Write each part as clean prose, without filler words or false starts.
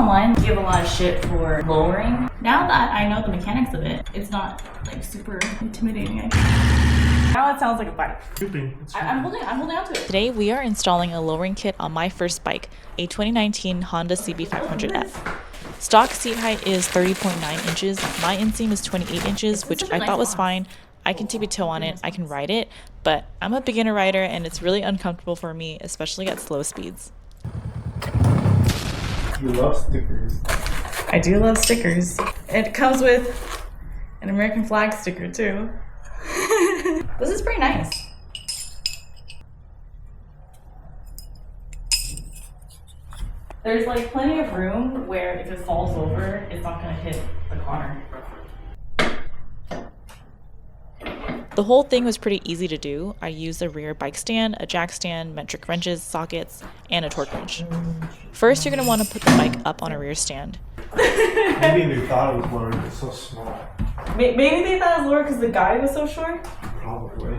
online give a lot of shit for lowering. Now that I know the mechanics of it, it's not like super intimidating. Now it sounds like a bike. I'm holding on to it. Today we are installing a lowering kit on my first bike, a 2019 Honda CB500F. Stock seat height is 30.9 inches. My inseam is 28 inches, which I thought was fine. I can tip a toe on it, I can ride it, but I'm a beginner rider and it's really uncomfortable for me, especially at slow speeds. You love stickers. I do love stickers. It comes with an American flag sticker too. This is pretty nice. There's like plenty of room where if it falls over, it's not gonna hit the car. The whole thing was pretty easy to do. I used a rear bike stand, a jack stand, metric wrenches, sockets, and a torque wrench. First, you're going to want to put the bike up on a rear stand. Maybe they thought it was lower, it's so small. Maybe they thought it was lower because the guy was so short? Probably.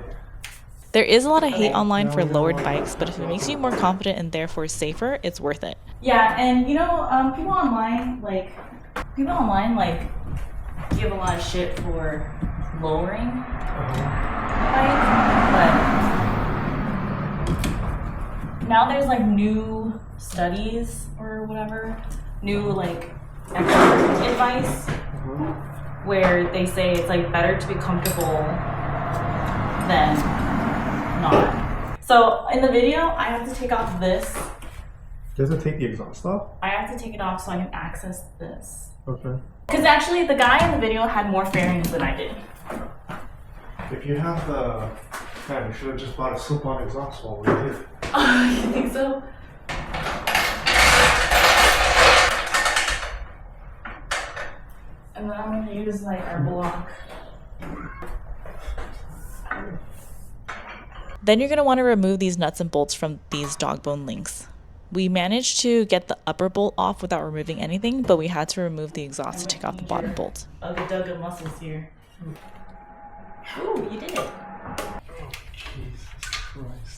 There is a lot of hate online for lowered bikes, but if it makes you more confident and therefore safer, it's worth it. Yeah, and you know, people online give a lot of shit for lowering bike, but now there's like new studies or whatever, new like expert advice where they say it's like better to be comfortable than not. So in the video, I have to take off this. Does it take the exhaust off? I have to take it off so I can access this. Okay. Because actually the guy in the video had more fairings than I did. If you have the... Man, we should have just bought a slip-on exhaust while we did. Oh, you think so? And then I'm going to use like our block. Then you're going to want to remove these nuts and bolts from these dog bone links. We managed to get the upper bolt off without removing anything, but we had to remove the exhaust to take off the bottom bolt. Ugga muscles here. Ooh, you did it. Oh, Jesus Christ.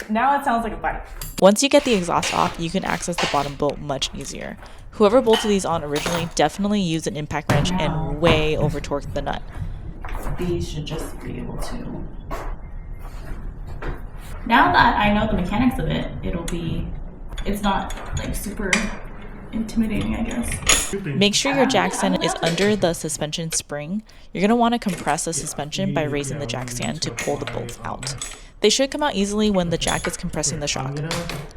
Now it sounds like a bike. Once you get the exhaust off, you can access the bottom bolt much easier. Whoever bolted these on originally definitely used an impact wrench and way over torqued the nut. These should just be able to. Now that I know the mechanics of it, it's not like super intimidating, I guess. Make sure your jack stand is under the suspension spring. You're going to want to compress the suspension by raising the jack stand to pull the bolts out. They should come out easily when the jack is compressing the shock.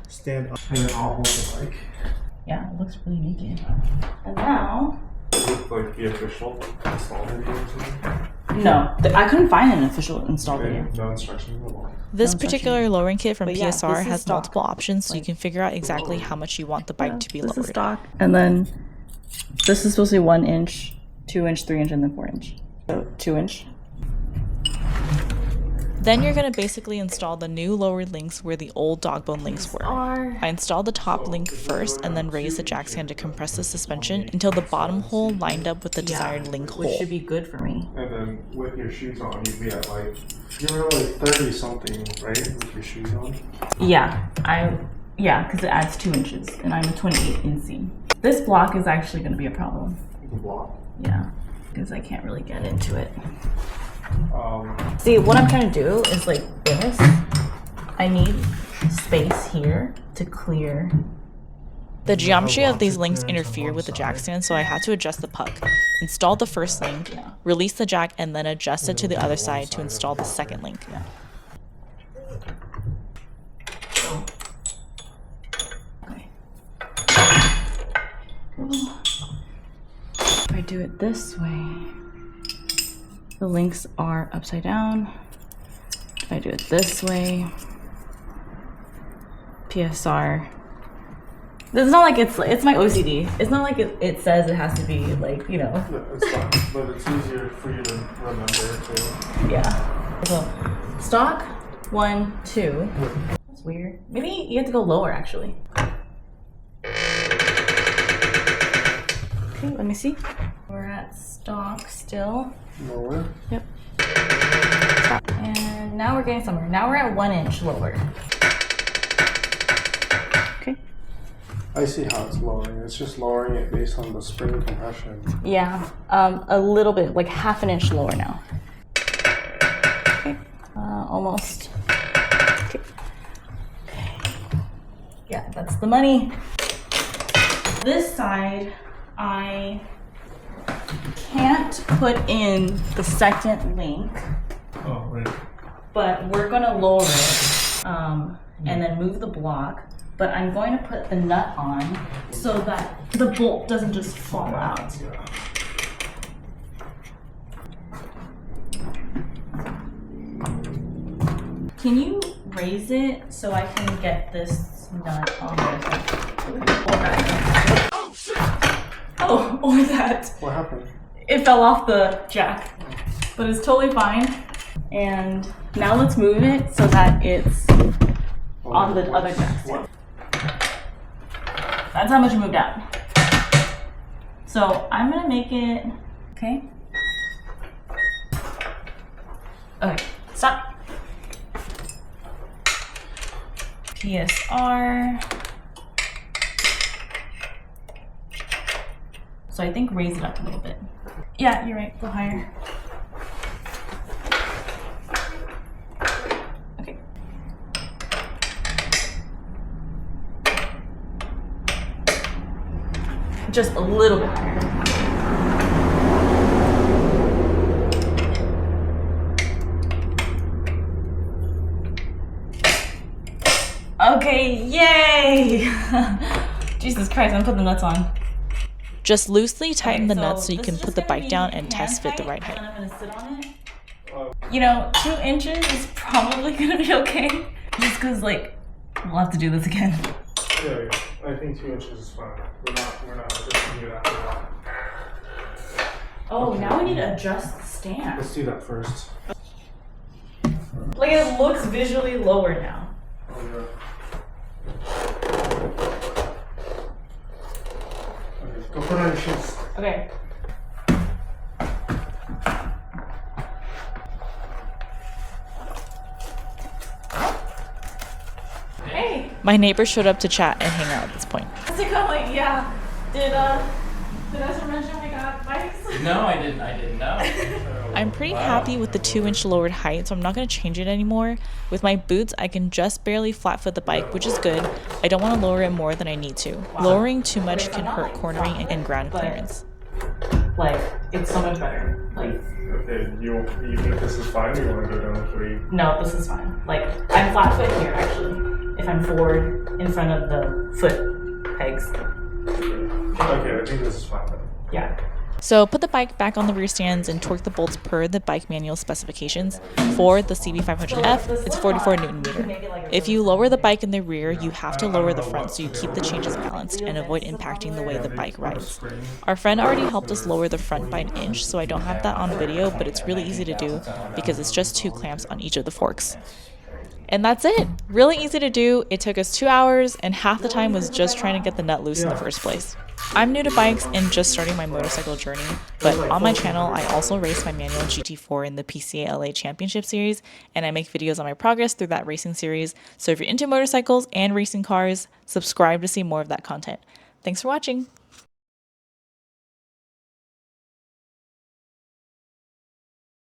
Stand up and then I'll hold the bike. Yeah, it looks really naked. And now... Like the official install video or something? No, I couldn't find an official install video. No instructions at all. This particular lowering kit from PSR has stock. multiple options, so you can figure out exactly how much you want the bike to be lowered. This is stock. And then this is supposed to be 1 inch, 2 inch, 3 inch, and then 4 inch. So 2 inch. Then you're going to basically install the new lowered links where the old dog bone links were. I installed the top link first and then raised the jack stand to compress the suspension until the bottom hole lined up with the desired link hole. Which should be good for me. And then with your shoes on, you'd be at like, you're like 30 something, right? With your shoes on? Yeah, because it adds 2 inches and I'm a 28 inseam. This block is actually going to be a problem. The block? Yeah, because I can't really get into it. See, what I'm trying to do is like this. I need space here to clear. The geometry of these links interfere with the jack stand, so I had to adjust the puck. Install the first link, release the jack, and then adjust it to the other side to install the second link. Okay. If I do it this way, the links are upside down. If I do it this way, PSR. It's not like it's my OCD. It's not like it says it has to be like, you know. No, it's fine, but it's easier for you to remember too. Yeah. So, stock, 1, 2. That's weird. Maybe you have to go lower actually. Okay, let me see. We're at stock still. Lower. Yep. Stop. And now we're getting somewhere. Now we're at 1 inch lower. Okay. I see how it's lowering. It's just lowering it based on the spring compression. Yeah, a little bit, like half an inch lower now. Okay, almost. Okay. Yeah, that's the money. This side, I can't put in the second link. Oh, right. But we're gonna lower it and then move the block. But I'm going to put the nut on so that the bolt doesn't just fall out. Can you raise it so I can get this nut on there? Oh, shit! Oh, or that. What happened? It fell off the jack, but it's totally fine. And now let's move it so that it's on the other jack. That's how much it moved out. So I'm gonna make it, okay? Okay, stop. PSR. So I think raise it up a little bit. Yeah, you're right, go higher. Okay. Just a little bit higher. Okay, yay! Jesus Christ, I'm putting the nuts on. Just loosely tighten the Okay, nuts so you this can is put just the gonna bike be down and hand test fit the right and height. then I'm gonna sit on it. You know, 2 inches is probably gonna be okay. Just because, like, we'll have to do this again. Yeah, I think 2 inches is fine. We're not just gonna do that after that. Oh, Okay. now we need to adjust the stand. Let's do that first. Like, it looks visually lower now. Oh, yeah. Okay, go put on your shoes. Okay. Hey, My neighbor showed up to chat and hang out at this point. how's it going? Yeah. Did I mention we got bikes? No, I didn't know. I'm pretty happy with the 2-inch lowered height, so I'm not going to change it anymore. With my boots, I can just barely flat foot the bike, which is good. I don't want to lower it more than I need to. Lowering too much can hurt cornering and ground clearance. Like, it's so much better. Like, Okay, you think this is fine? Or you want to go down 3? no, this is fine. Like, I'm flat foot here, actually. If I'm forward in front of the foot pegs. Okay, I think this is fine then. Yeah. So put the bike back on the rear stands and torque the bolts per the bike manual specifications. For the CB500F, it's 44 Newton meter. If you lower the bike in the rear, you have to lower the front so you keep the changes balanced and avoid impacting the way the bike rides. Our friend already helped us lower the front by 1 inch, so I don't have that on video, but it's really easy to do because it's just 2 clamps on each of the forks. And that's it. Really easy to do. It took us 2 hours, and half the time was just trying to get the nut loose in the first place. I'm new to bikes and just starting my motorcycle journey, but on my channel, I also race my manual GT4 in the PCA LA Championship Series, and I make videos on my progress through that racing series. So if you're into motorcycles and racing cars, subscribe to see more of that content. Thanks for watching.